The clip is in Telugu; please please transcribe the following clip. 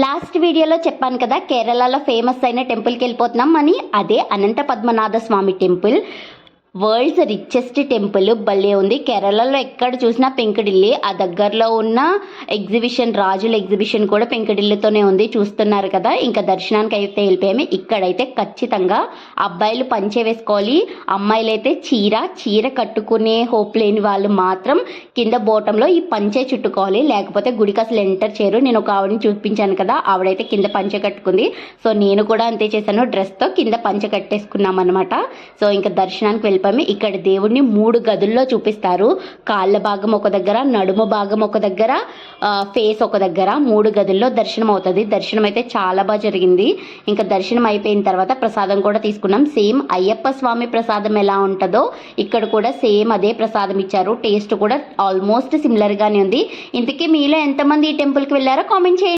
లాస్ట్ వీడియోలో చెప్పాను కదా, కేరళలో ఫేమస్ అయిన టెంపుల్కి వెళ్ళిపోతున్నాం అని. అదే అనంత పద్మనాభ స్వామి టెంపుల్. వరల్డ్స్ రిచెస్ట్ టెంపుల్ భలే ఉంది. కేరళలో ఎక్కడ చూసినా పెంకుడిల్లి. ఆ దగ్గరలో ఉన్న ఎగ్జిబిషన్, రాజుల ఎగ్జిబిషన్ కూడా పెంకుడిల్లితోనే ఉంది. చూస్తున్నారు కదా. ఇంకా దర్శనానికి అయితే వెళ్ళిపోయాము. ఇక్కడైతే ఖచ్చితంగా అబ్బాయిలు పంచె వేసుకోవాలి, అమ్మాయిలు అయితే చీర కట్టుకునే హోప్ లేని వాళ్ళు మాత్రం కింద బోటంలో ఈ పంచె చుట్టుకోవాలి, లేకపోతే గుడికి అసలు ఎంటర్ చేయరు. నేను ఒక ఆవిడని చూపించాను కదా, ఆవిడైతే కింద పంచె కట్టుకుంది. సో నేను కూడా అంతే చేశాను, డ్రెస్తో కింద పంచె కట్టేసుకున్నాం అనమాట. సో ఇంకా దర్శనానికి వెళ్ళిపోయాము. ఇక్కడ దేవుడిని 3 గదుల్లో చూపిస్తారు. కాళ్ళ భాగం ఒక దగ్గర, నడుము భాగం ఒక దగ్గర, ఫేస్ ఒక దగ్గర, 3 గదుల్లో దర్శనం అవుతుంది. దర్శనం అయితే చాలా బాగా జరిగింది. ఇంకా దర్శనం అయిపోయిన తర్వాత ప్రసాదం కూడా తీసుకున్నాం. సేమ్ అయ్యప్ప స్వామి ప్రసాదం ఎలా ఉంటుందో ఇక్కడ కూడా సేమ్ అదే ప్రసాదం ఇచ్చారు. టేస్ట్ కూడా ఆల్మోస్ట్ సిమిలర్ గానే ఉంది. ఇంతకీ మీలో ఎంతమంది ఈ టెంపుల్కి వెళ్ళారో కామెంట్ చేయండి.